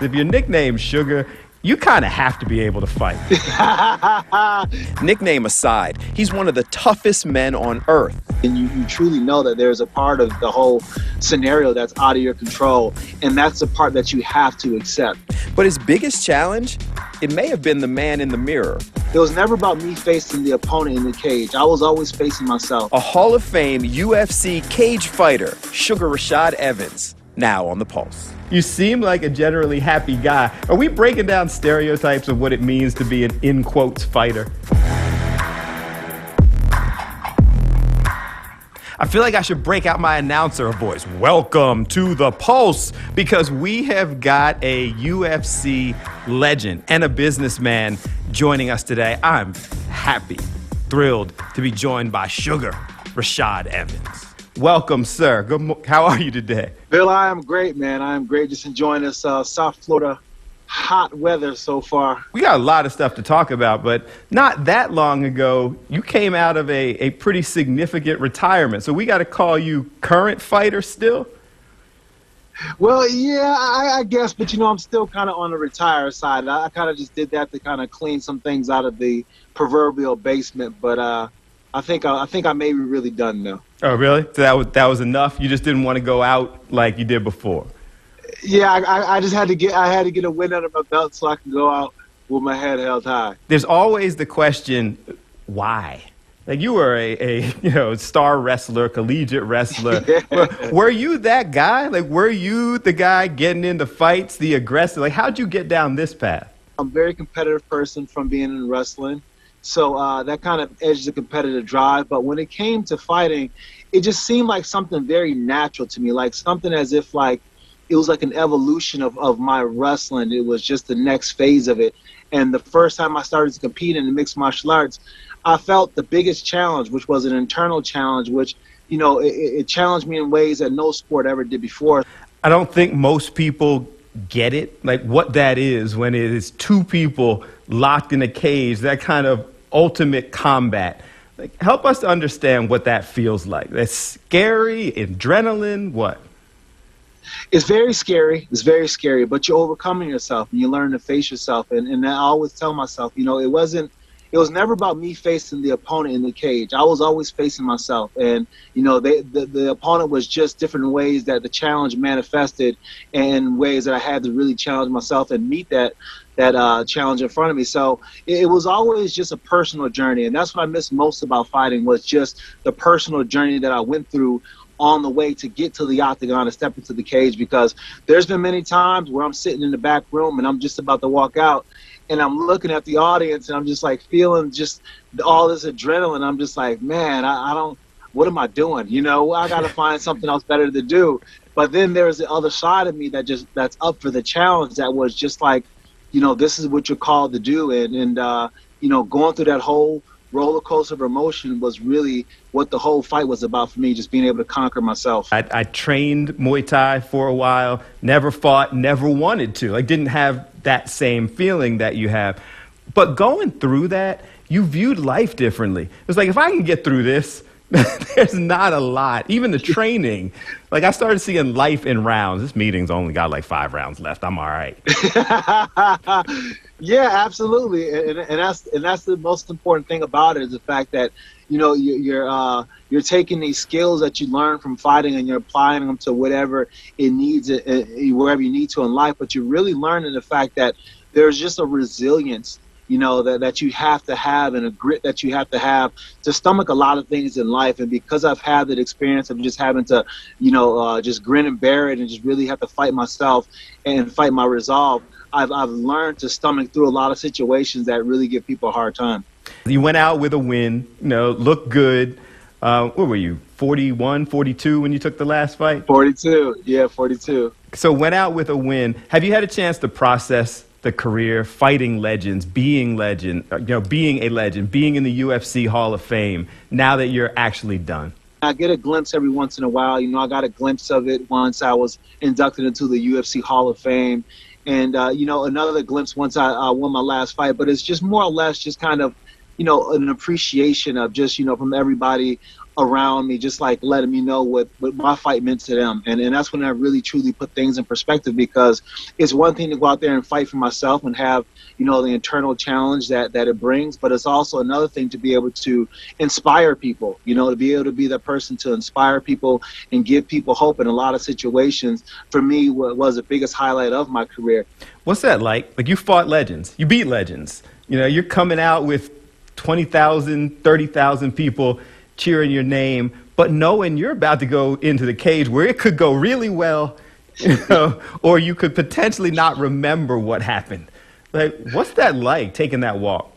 If your nickname's Sugar, you kind of have to be able to fight. Nickname aside, he's one of the toughest men on earth. And you truly know that there's a part of the whole scenario that's out of your control, and that's the part that you have to accept. But his biggest challenge, it may have been the man in the mirror. It was never about me facing the opponent in the cage. I was always facing myself. A Hall of Fame UFC cage fighter, Sugar Rashad Evans, now on The Pulse. You seem like a generally happy guy. Are we breaking down stereotypes of what it means to be an, in quotes, fighter? I feel like I should break out my announcer voice. Welcome to The Pulse, because we have got a UFC legend and a businessman joining us today. I'm happy, thrilled to be joined by Sugar Rashad Evans. Welcome, sir. How are you today? Bill, I am great, man. I am great. Just enjoying this South Florida hot weather so far. We got a lot of stuff to talk about, but not that long ago, you came out of a pretty significant retirement. So we got to call you current fighter still? Well, yeah, I guess, but I'm still kind of on the retire side. I kind of just did that to kind of clean some things out of the proverbial basement, but I think I may be really done now. Oh, really? So that was enough? You just didn't want to go out like you did before? Yeah, I just had to get a win under my belt so I can go out with my head held high. There's always the question, why? Like, you were a star wrestler, collegiate wrestler. Were you that guy? Like, were you the guy getting into fights, the aggressor? Like, how'd you get down this path? I'm a very competitive person from being in wrestling. So that kind of edged the competitive drive. But when it came to fighting, it just seemed like something very natural to me, like something as if like it was like an evolution of my wrestling. It was just the next phase of it. And the first time I started to compete in the mixed martial arts, I felt the biggest challenge, which was an internal challenge, which, it challenged me in ways that no sport ever did before. I don't think most people get it, like what that is when it is two people locked in a cage, that kind of ultimate combat. Like, help us to understand what that feels like. That's scary, adrenaline, what? It's very scary. It's very scary, but you're overcoming yourself and you learn to face yourself. And I always tell myself, it was never about me facing the opponent in the cage. I was always facing myself. And, the opponent was just different ways that the challenge manifested and ways that I had to really challenge myself and meet that challenge in front of me. So it was always just a personal journey. And that's what I miss most about fighting, was just the personal journey that I went through on the way to get to the octagon and step into the cage, because there's been many times where I'm sitting in the back room and I'm just about to walk out and I'm looking at the audience and I'm just like feeling just all this adrenaline. I'm just like, man, what am I doing? I got to find something else better to do. But then there's the other side of me that's up for the challenge, that was just like, this is what you're called to do. And going through that whole roller coaster of emotion was really what the whole fight was about for me, just being able to conquer myself. I trained Muay Thai for a while, never fought, never wanted to. Like, didn't have that same feeling that you have. But going through that, you viewed life differently. It was like, if I can get through this, there's not a lot. Even the training, like, I started seeing life in rounds. This meeting's only got like 5 rounds left. I'm all right. Yeah, absolutely. And that's the most important thing about it, is the fact that, you're taking these skills that you learn from fighting and you're applying them to whatever it needs, wherever you need to in life. But you're really learning the fact that there's just a resilience, that you have to have, and a grit that you have to stomach a lot of things in life. And because I've had that experience of just having to, just grin and bear it and just really have to fight myself and fight my resolve, I've learned to stomach through a lot of situations that really give people a hard time. You went out with a win, looked good. What were you, 41, 42 when you took the last fight? 42, yeah, 42. So went out with a win. Have you had a chance to process the career, fighting legends, being being a legend, being in the UFC Hall of Fame, now that you're actually done? I get a glimpse every once in a while. I got a glimpse of it once I was inducted into the UFC Hall of Fame. And, another glimpse once I won my last fight. But it's just more or less just kind of, an appreciation of just, from everybody around me, just like letting me know what my fight meant to them. And that's when I really truly put things in perspective, because it's one thing to go out there and fight for myself and have, the internal challenge that it brings, but it's also another thing to be able to inspire people, to be able to be that person to inspire people and give people hope in a lot of situations. For me, what was the biggest highlight of my career. What's that like? Like, you fought legends, you beat legends, you're coming out with 20,000, 30,000 people cheering your name, but knowing you're about to go into the cage where it could go really well, or you could potentially not remember what happened. Like, what's that like, taking that walk?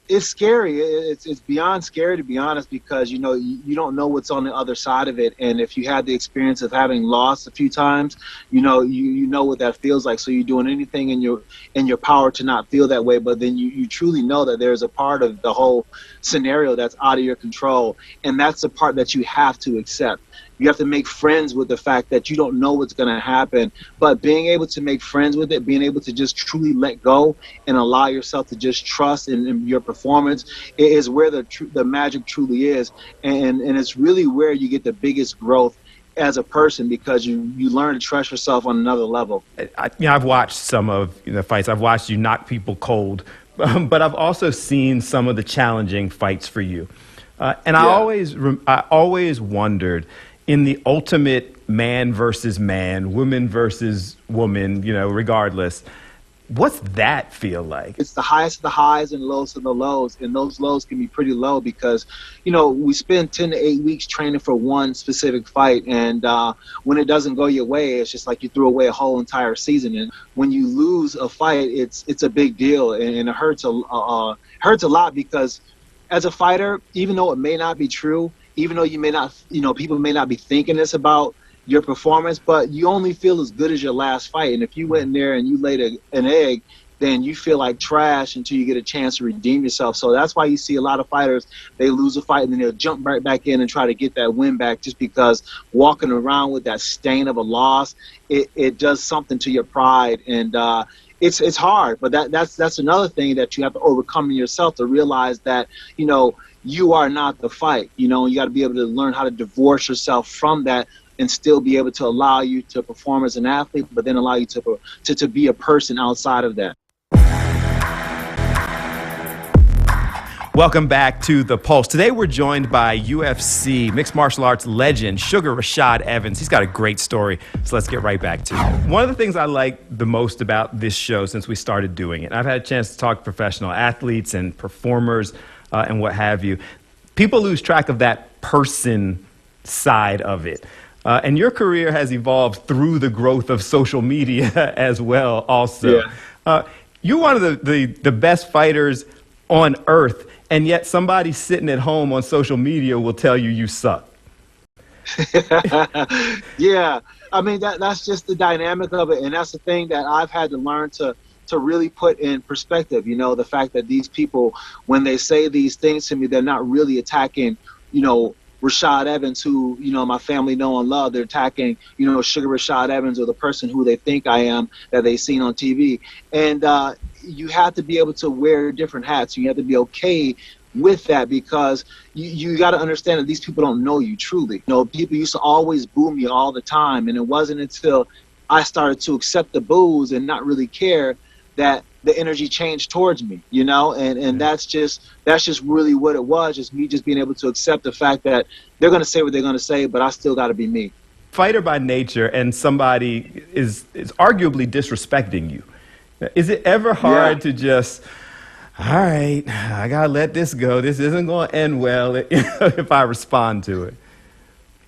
It's scary. It's beyond scary, to be honest, because, you don't know what's on the other side of it. And if you had the experience of having lost a few times, you know what that feels like. So you're doing anything in your power to not feel that way. But then you truly know that there's a part of the whole scenario that's out of your control. And that's the part that you have to accept. You have to make friends with the fact that you don't know what's going to happen, but being able to make friends with it, being able to just truly let go and allow yourself to just trust in your performance is where the magic truly is. And it's really where you get the biggest growth as a person, because you learn to trust yourself on another level. I've watched some of the fights. I've watched you knock people cold, but I've also seen some of the challenging fights for you. And I always wondered, in the ultimate man versus man, woman versus woman, regardless, what's that feel like? It's the highest of the highs and lowest of the lows. And those lows can be pretty low because, we spend 10 to 8 weeks training for one specific fight. And when it doesn't go your way, it's just like you threw away a whole entire season. And when you lose a fight, it's a big deal. And it hurts a lot, because as a fighter, even though it may not be true, even though you may not, people may not be thinking this about your performance, but you only feel as good as your last fight. And if you went in there and you laid an egg, then you feel like trash until you get a chance to redeem yourself. So that's why you see a lot of fighters, they lose a fight and then they'll jump right back in and try to get that win back, just because walking around with that stain of a loss, it does something to your pride. And it's hard, but that's another thing that you have to overcome in yourself, to realize that, you are not the fight. You got to be able to learn how to divorce yourself from that and still be able to allow you to perform as an athlete, but then allow you to be a person outside of that. Welcome back to The Pulse. Today we're joined by UFC mixed martial arts legend Suga Rashad Evans. He's got a great story, so let's get right back to it. One of the things I like the most about this show since we started doing it, I've had a chance to talk to professional athletes and performers and what have you. People lose track of that person side of it. And your career has evolved through the growth of social media as well also. Yeah. You're one of the best fighters on earth, and yet somebody sitting at home on social media will tell you suck. Yeah, I mean, that's just the dynamic of it, and that's the thing that I've had to learn to really put in perspective. The fact that these people, when they say these things to me, they're not really attacking, Rashad Evans, who, my family know and love. They're attacking, Suga Rashad Evans, or the person who they think I am that they've seen on TV. And you have to be able to wear different hats. You have to be okay with that, because you got to understand that these people don't know you truly. People used to always boo me all the time, and it wasn't until I started to accept the boos and not really care that the energy changed towards me, and that's just really what it was. Just me just being able to accept the fact that they're going to say what they're going to say, but I still got to be me. Fighter by nature, and somebody is arguably disrespecting you. Is it ever hard to just, all right, I got to let this go. This isn't going to end well if I respond to it?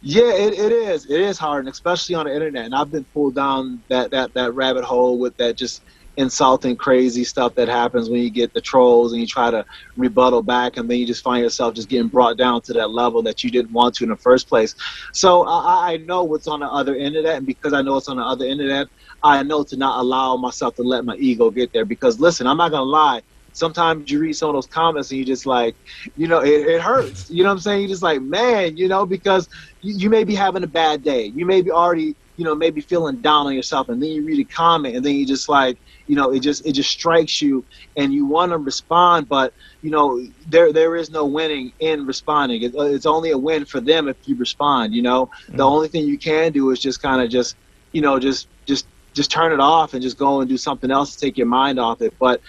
Yeah, it is. It is hard, and especially on the internet. And I've been pulled down that rabbit hole with that just insulting, crazy stuff that happens when you get the trolls and you try to rebuttal back, and then you just find yourself just getting brought down to that level that you didn't want to in the first place. So I know what's on the other end of that, and because I know what's on the other end of that, I know to not allow myself to let my ego get there. Because listen, I'm not gonna lie, sometimes you read some of those comments and you just like, it hurts. You know what I'm saying? You're just like, man, because you may be having a bad day. You may be already maybe feeling down on yourself, and then you read a comment, and then you just like, it just strikes you, and you want to respond, but there is no winning in responding. It's only a win for them if you respond. The only thing you can do is just kind of just turn it off and just go and do something else to take your mind off it. But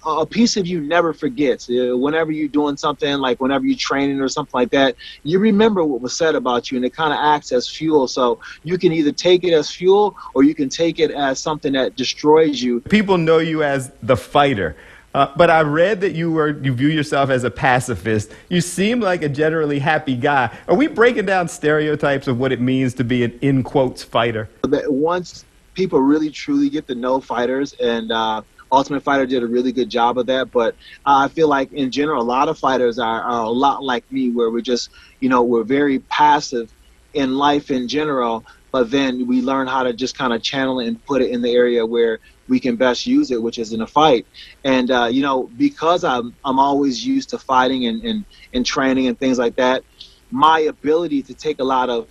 a piece of you never forgets. Whenever you're doing something, like whenever you're training or something like that, you remember what was said about you, and it kind of acts as fuel. So you can either take it as fuel, or you can take it as something that destroys you. People know you as the fighter, but I read that you view yourself as a pacifist. You seem like a generally happy guy. Are we breaking down stereotypes of what it means to be an, in quotes, fighter? Once people really truly get to know fighters, and Ultimate Fighter did a really good job of that, but I feel like in general, a lot of fighters are a lot like me, where we're just, we're very passive in life in general, but then we learn how to just kind of channel it and put it in the area where we can best use it, which is in a fight. And, because I'm always used to fighting and training and things like that, my ability to take a lot of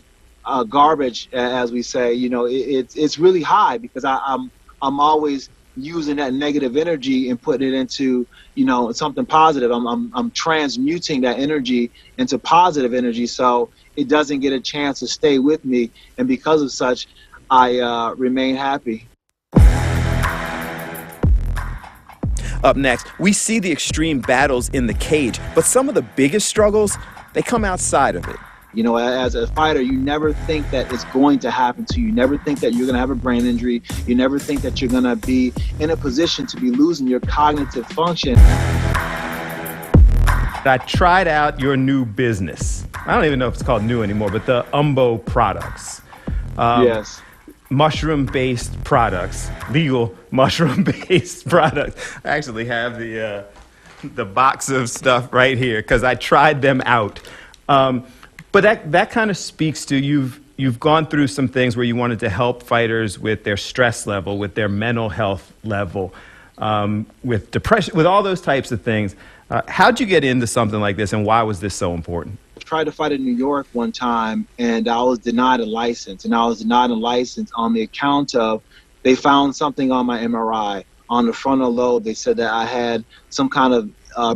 garbage, as we say, it's really high, because I'm always using that negative energy and putting it into something positive. I'm transmuting that energy into positive energy, so it doesn't get a chance to stay with me, and because of such, I remain happy. Up next, we see the extreme battles in the cage, but some of the biggest struggles, they come outside of it. As a fighter, you never think that it's going to happen to you. You never think that you're going to have a brain injury. You never think that you're going to be in a position to be losing your cognitive function. I tried out your new business. I don't even know if it's called new anymore, but the Umbo products. Yes. Mushroom-based products, legal mushroom-based products. I actually have the box of stuff right here because I tried them out. But that kind of speaks to you've gone through some things where you wanted to help fighters with their stress level, with their mental health level, with depression, with all those types of things. How'd you get into something like this, and why was this so important? I tried to fight in New York one time, and I was denied a license. And I was denied a license on the account of they found something on my MRI. On the frontal lobe, they said that I had some kind of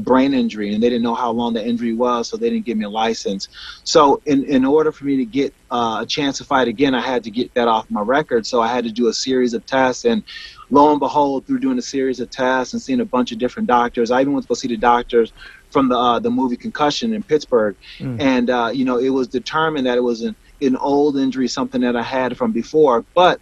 brain injury, and they didn't know how long the injury was, so they didn't give me a license. So in order for me to get a chance to fight again, I had to get that off my record. So I had to do a series of tests, and lo and behold, through doing a series of tests and seeing a bunch of different doctors, I even went to go see the doctors from the movie Concussion in Pittsburgh. And it was determined that it was an old injury, something that I had from before. But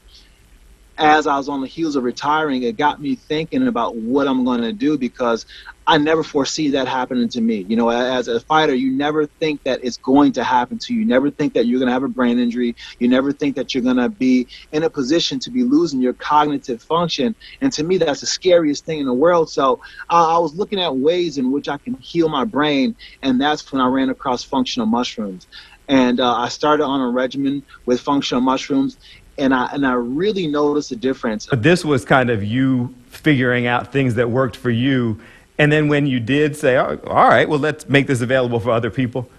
as I was on the heels of retiring, it got me thinking about what I'm going to do, because I never foresee that happening to me. As a fighter, you never think that it's going to happen to you. You never think that you're going to have a brain injury. You never think that you're going to be in a position to be losing your cognitive function. And to me, that's the scariest thing in the world. So I was looking at ways in which I can heal my brain, and that's when I ran across functional mushrooms. And I started on a regimen with functional mushrooms, and I really noticed a difference. But this was kind of you figuring out things that worked for you, and then when you did say, oh, all right, well, let's make this available for other people.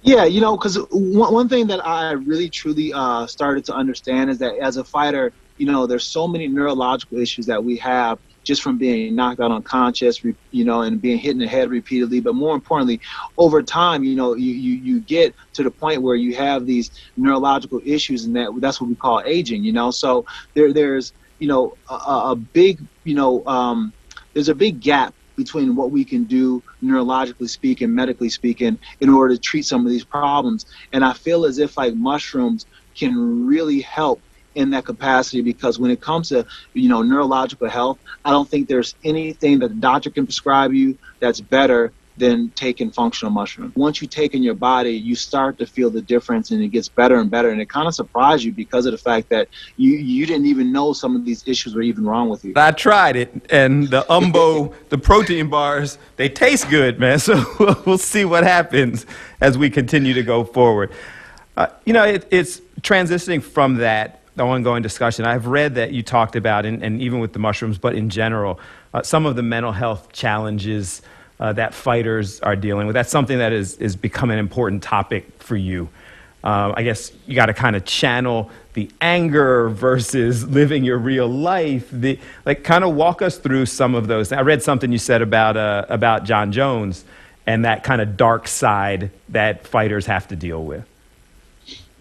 Yeah, because one thing that I really truly started to understand is that as a fighter, there's so many neurological issues that we have just from being knocked out unconscious, and being hit in the head repeatedly. But more importantly, over time, you get to the point where you have these neurological issues, and that's what we call aging. So there's a big there's a big gap between what we can do neurologically speaking, medically speaking, in order to treat some of these problems. And I feel as if like mushrooms can really help in that capacity, because when it comes to neurological health, I don't think there's anything that the doctor can prescribe you that's better than taking functional mushrooms. Once you take in your body, you start to feel the difference, and it gets better and better, and it kind of surprised you because of the fact that you didn't even know some of these issues were even wrong with you. I tried it, and the Umbo, the protein bars, they taste good, man. So we'll see what happens as we continue to go forward. It's transitioning from that, the ongoing discussion. I've read that you talked about, and even with the mushrooms, but in general, some of the mental health challenges that fighters are dealing with. That's something that is become an important topic for you. I guess you got to kind of channel the anger versus living your real life. Kind of walk us through some of those. I read something you said about John Jones and that kind of dark side that fighters have to deal with.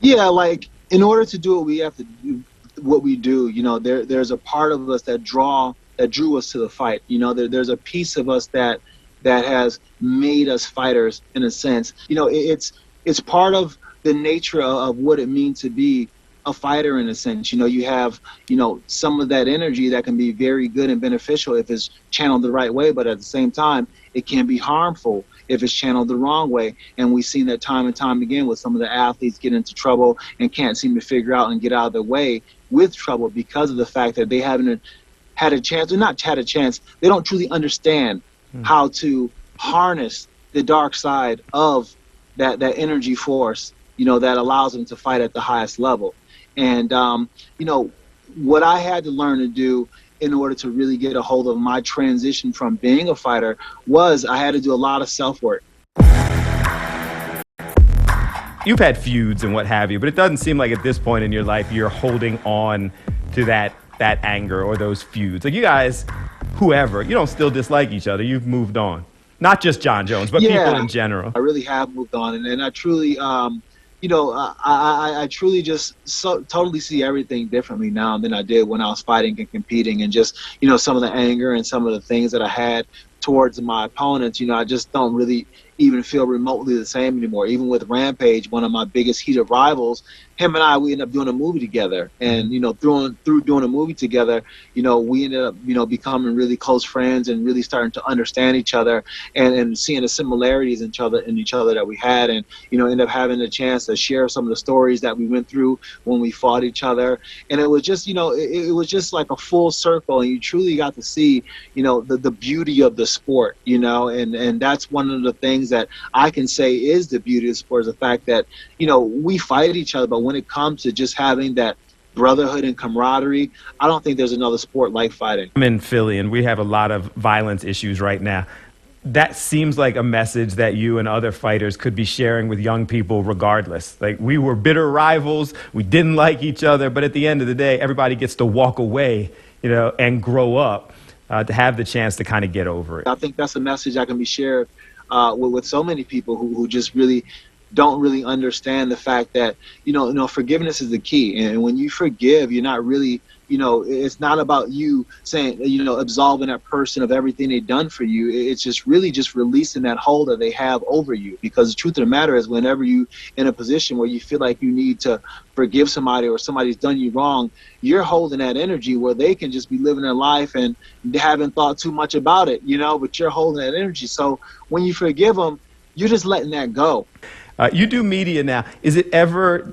Yeah, like in order to do what we have to do, what we do, there's a part of us that drew us to the fight. There's a piece of us that has made us fighters in a sense. It's part of the nature of what it means to be a fighter in a sense. You have, some of that energy that can be very good and beneficial if it's channeled the right way, but at the same time, it can be harmful if it's channeled the wrong way. And we've seen that time and time again with some of the athletes get into trouble and can't seem to figure out and get out of their way with trouble because of the fact that they haven't had a chance, or not had a chance, they don't truly understand how to harness the dark side of that energy force, that allows them to fight at the highest level. And, what I had to learn to do in order to really get a hold of my transition from being a fighter was I had to do a lot of self-work. You've had feuds and what have you, but it doesn't seem like at this point in your life you're holding on to that anger or those feuds. Like you guys, whoever, you don't still dislike each other. You've moved on. Not just John Jones, but people in general. I really have moved on, and I truly, I truly just totally see everything differently now than I did when I was fighting and competing, and just, some of the anger and some of the things that I had towards my opponents, I just don't really even feel remotely the same anymore. Even with Rampage, one of my biggest heated rivals, him and I, we ended up doing a movie together. And, through doing a movie together, we ended up, becoming really close friends and really starting to understand each other and seeing the similarities in each other that we had, and, ended up having a chance to share some of the stories that we went through when we fought each other. And it was just, it was just like a full circle, and you truly got to see, the beauty of the sport, and that's one of the things that I can say is the beauty of the sport, is the fact that, we fight each other, but when it comes to just having that brotherhood and camaraderie, I don't think there's another sport like fighting. I'm in Philly, and we have a lot of violence issues right now. That seems like a message that you and other fighters could be sharing with young people regardless. Like, we were bitter rivals, we didn't like each other, but at the end of the day, everybody gets to walk away, and grow up to have the chance to kind of get over it. I think that's a message that can be shared with so many people who just really don't really understand the fact that, forgiveness is the key. And when you forgive, you're not really, it's not about you saying, absolving that person of everything they've done for you. It's just really just releasing that hold that they have over you. Because the truth of the matter is, whenever you in a position where you feel like you need to forgive somebody or somebody's done you wrong, you're holding that energy where they can just be living their life and they haven't thought too much about it, but you're holding that energy. So when you forgive them, you're just letting that go. You do media now. Is it ever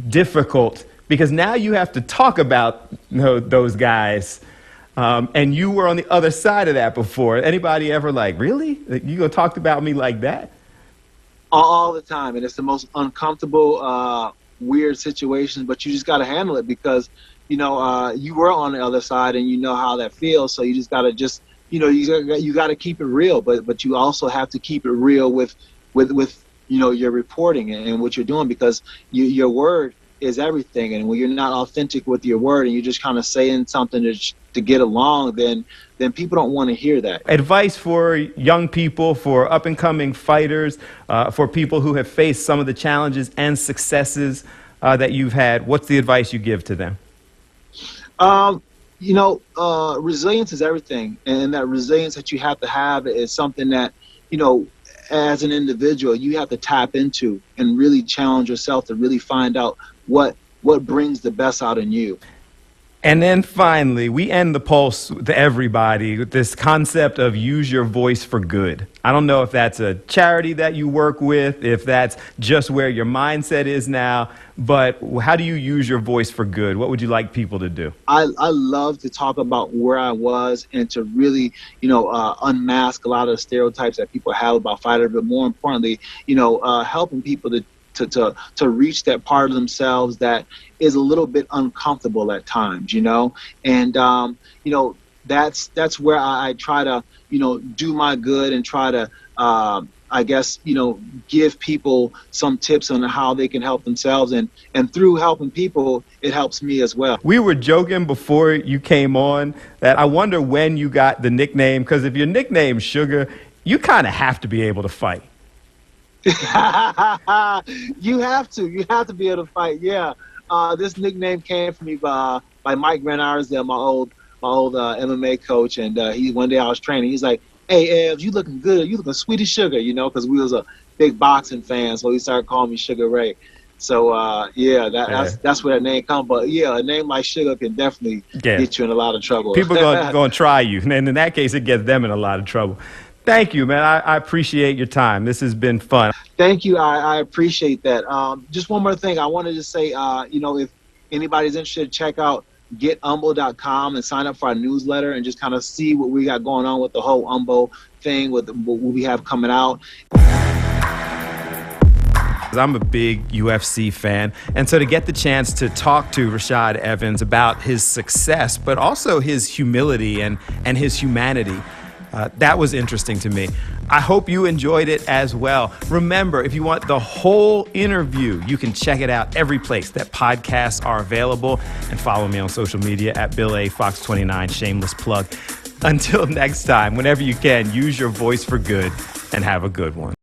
difficult? Because now you have to talk about those guys, and you were on the other side of that before. Anybody ever really? You gonna talk about me like that? All the time, and it's the most uncomfortable, weird situations. But you just got to handle it because, you were on the other side, and you know how that feels. So you just got to you got to keep it real. But you also have to keep it real with your reporting and what you're doing, because your word is everything. And when you're not authentic with your word and you're just kind of saying something to get along, then people don't want to hear that. Advice for young people, for up-and-coming fighters, for people who have faced some of the challenges and successes that you've had. What's the advice you give to them? Resilience is everything. And that resilience that you have to have is something that, as an individual, you have to tap into and really challenge yourself to really find out what brings the best out in you. And then finally, we end the pulse to everybody with this concept of use your voice for good. I don't know if that's a charity that you work with, if that's just where your mindset is now, but how do you use your voice for good? What would you like people to do? I love to talk about where I was and to really, unmask a lot of the stereotypes that people have about fighters, but more importantly, helping people to reach that part of themselves that is a little bit uncomfortable at times, and that's where I try to, do my good and try to I guess, give people some tips on how they can help themselves. And through helping people, it helps me as well. We were joking before you came on that I wonder when you got the nickname, because if your nickname's Sugar, you kind of have to be able to fight. You have to be able to fight. Yeah. This nickname came from me by Mike Van Arsdale, my old MMA coach. And one day I was training. He's like, "Hey, Evs, you looking good. You looking sweet as sugar," because we was a big boxing fan. So he started calling me Sugar Ray. So, that's where that name comes. But, yeah, a name like Sugar can definitely get you in a lot of trouble. People going to try you. And in that case, it gets them in a lot of trouble. Thank you, man. I appreciate your time. This has been fun. Thank you. I appreciate that. Just one more thing. I wanted to say, if anybody's interested, check out getumbo.com and sign up for our newsletter and just kind of see what we got going on with the whole umbo thing, with what we have coming out. I'm a big UFC fan, and so to get the chance to talk to Rashad Evans about his success, but also his humility and his humanity, that was interesting to me. I hope you enjoyed it as well. Remember, if you want the whole interview, you can check it out every place that podcasts are available, and follow me on social media at BillAFox29, shameless plug. Until next time, whenever you can, use your voice for good and have a good one.